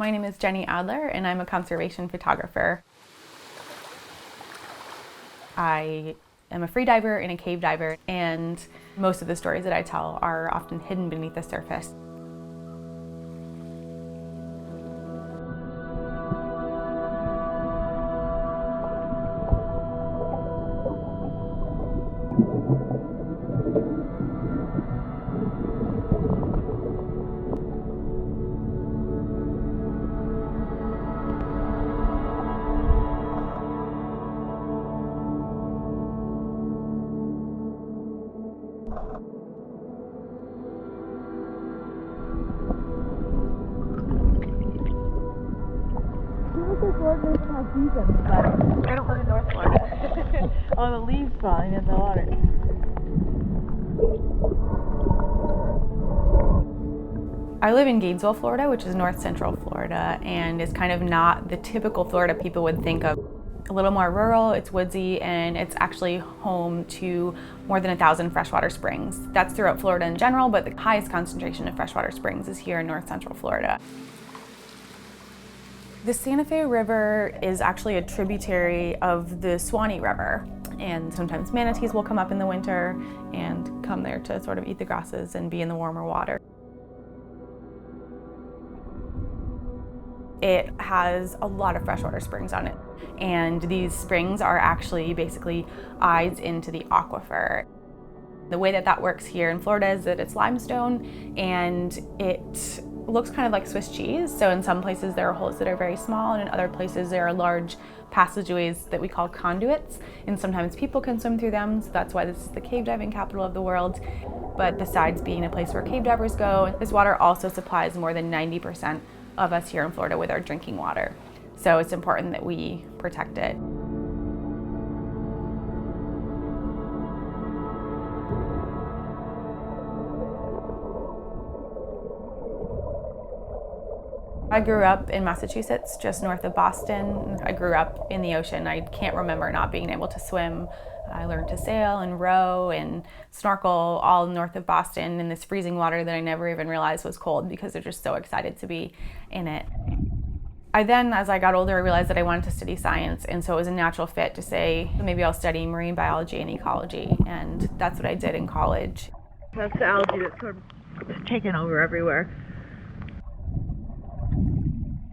My name is Jenny Adler and I'm a conservation photographer. I am a free diver and a cave diver, and most of the stories that I tell are often hidden beneath the surface. Florida doesn't have seasons, but I don't live in North Florida. All the leaves falling in the water. I live in Gainesville, Florida, which is north central Florida, and is kind of not the typical Florida people would think of. A little more rural, it's woodsy, and it's actually home to more than 1,000 freshwater springs. That's throughout Florida in general, but the highest concentration of freshwater springs is here in north central Florida. The Santa Fe River is actually a tributary of the Suwannee River, and sometimes manatees will come up in the winter and come there to sort of eat the grasses and be in the warmer water. It has a lot of freshwater springs on it, and these springs are actually basically eyes into the aquifer. The way that works here in Florida is that it's limestone, and it looks kind of like Swiss cheese. So in some places there are holes that are very small, and in other places there are large passageways that we call conduits, and sometimes people can swim through them. So that's why this is the cave diving capital of the world. But besides being a place where cave divers go, this water also supplies more than 90% of us here in Florida with our drinking water. So it's important that we protect it. I grew up in Massachusetts, just north of Boston. I grew up in the ocean. I can't remember not being able to swim. I learned to sail and row and snorkel all north of Boston in this freezing water that I never even realized was cold because they're just so excited to be in it. I then, as I got older, I realized that I wanted to study science, and so it was a natural fit to say, maybe I'll study marine biology and ecology, and that's what I did in college. That's the algae that's sort of taken over everywhere.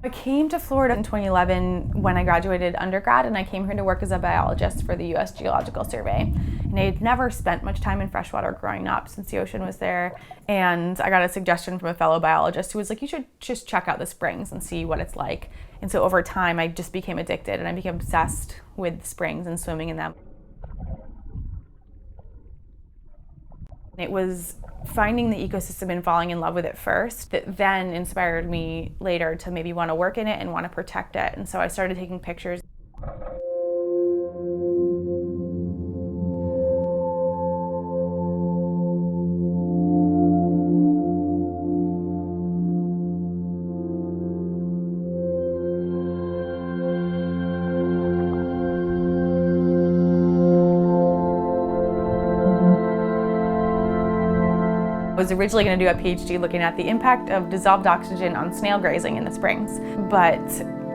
I came to Florida in 2011 when I graduated undergrad, and I came here to work as a biologist for the U.S. Geological Survey. And I had never spent much time in freshwater growing up since the ocean was there. And I got a suggestion from a fellow biologist who was like, you should just check out the springs and see what it's like. And so over time, I just became addicted, and I became obsessed with springs and swimming in them. It was finding the ecosystem and falling in love with it first that then inspired me later to maybe want to work in it and want to protect it. And so I started taking pictures. I was originally going to do a PhD looking at the impact of dissolved oxygen on snail grazing in the springs, but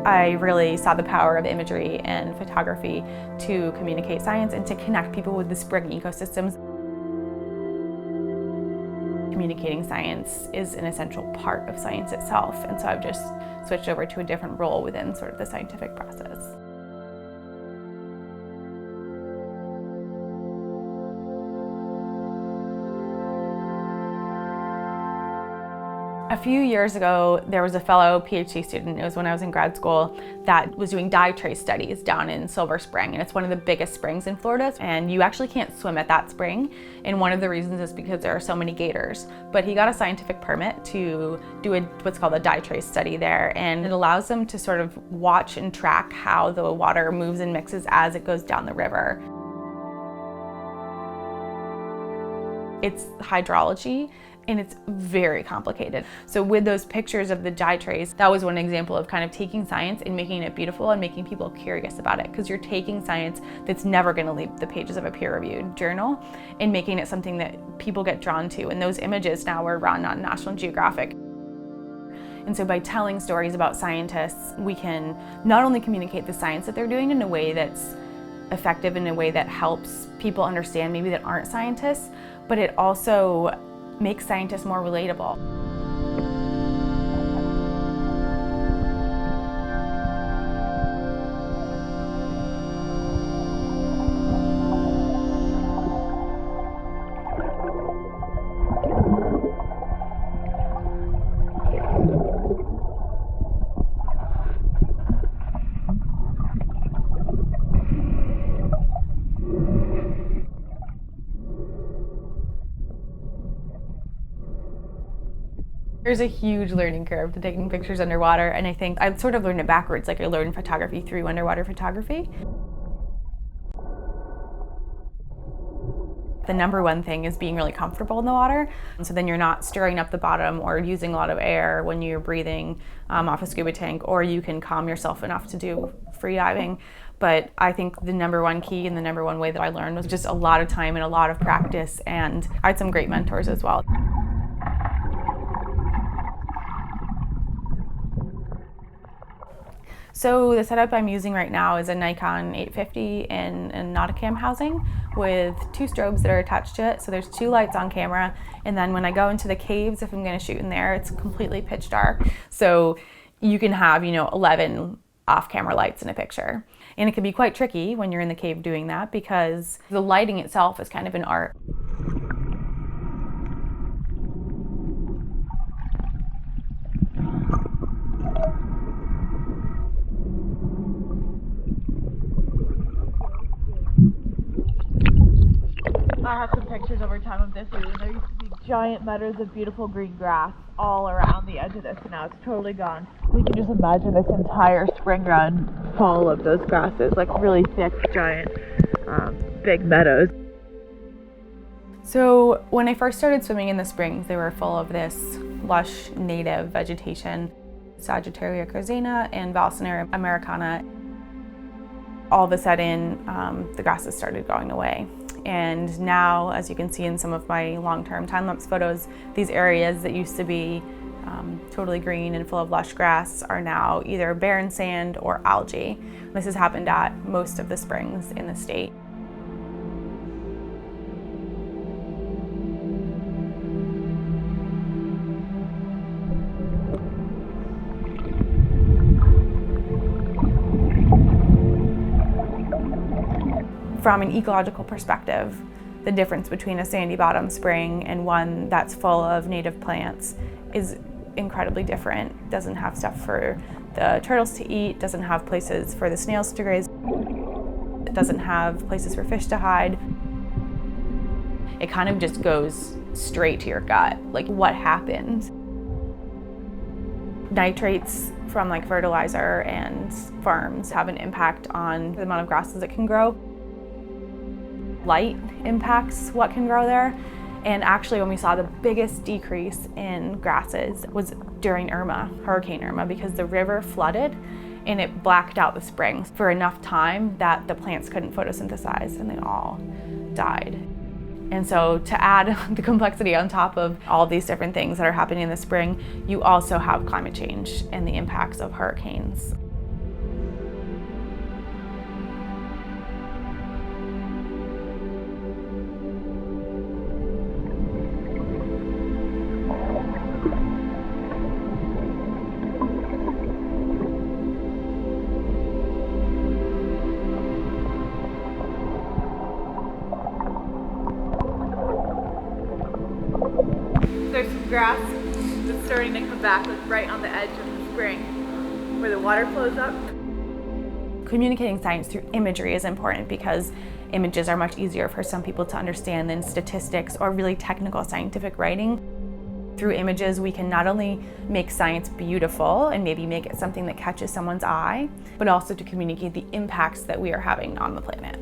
I really saw the power of imagery and photography to communicate science and to connect people with the spring ecosystems. Communicating science is an essential part of science itself, and so I've just switched over to a different role within sort of the scientific process. A few years ago, there was a fellow PhD student, it was when I was in grad school, that was doing dive trace studies down in Silver Spring, and it's one of the biggest springs in Florida, and you actually can't swim at that spring, and one of the reasons is because there are so many gators. But he got a scientific permit to do what's called a dive trace study there, and it allows them to sort of watch and track how the water moves and mixes as it goes down the river. It's hydrology, and it's very complicated. So with those pictures of the dive trace, that was one example of kind of taking science and making it beautiful and making people curious about it, because you're taking science that's never going to leave the pages of a peer-reviewed journal and making it something that people get drawn to. And those images now are run on National Geographic. And so by telling stories about scientists, we can not only communicate the science that they're doing in a way that's effective, in a way that helps people understand maybe that aren't scientists, but it also makes scientists more relatable. There's a huge learning curve to taking pictures underwater, and I think I've sort of learned it backwards, like I learned photography through underwater photography. The number one thing is being really comfortable in the water, and so then you're not stirring up the bottom or using a lot of air when you're breathing off a scuba tank, or you can calm yourself enough to do free diving. But I think the number one key and the number one way that I learned was just a lot of time and a lot of practice, and I had some great mentors as well. So the setup I'm using right now is a Nikon 850 in a Nauticam housing with 2 strobes that are attached to it. So there's 2 lights on camera, and then when I go into the caves, if I'm going to shoot in there, it's completely pitch dark. So you can have, 11 off-camera lights in a picture. And it can be quite tricky when you're in the cave doing that because the lighting itself is kind of an art. I have some pictures over time of this. There used to be giant meadows of beautiful green grass all around the edge of this, and now it's totally gone. We can just imagine this entire spring run full of those grasses, like really thick, giant, big meadows. So when I first started swimming in the springs, they were full of this lush native vegetation, Sagittaria crazena and Valsinaria americana. All of a sudden, the grasses started going away. And now, as you can see in some of my long-term time-lapse photos, these areas that used to be totally green and full of lush grass are now either barren sand or algae. This has happened at most of the springs in the state. From an ecological perspective, the difference between a sandy bottom spring and one that's full of native plants is incredibly different. It doesn't have stuff for the turtles to eat, doesn't have places for the snails to graze, it doesn't have places for fish to hide. It kind of just goes straight to your gut, like what happened? Nitrates from like fertilizer and farms have an impact on the amount of grasses that can grow. Light impacts what can grow there. And actually when we saw the biggest decrease in grasses was during Hurricane Irma, because the river flooded and it blacked out the springs for enough time that the plants couldn't photosynthesize and they all died. And so to add the complexity on top of all these different things that are happening in the spring, you also have climate change and the impacts of hurricanes. There's some grass that's starting to come back, like right on the edge of the spring where the water flows up. Communicating science through imagery is important because images are much easier for some people to understand than statistics or really technical scientific writing. Through images, we can not only make science beautiful and maybe make it something that catches someone's eye, but also to communicate the impacts that we are having on the planet.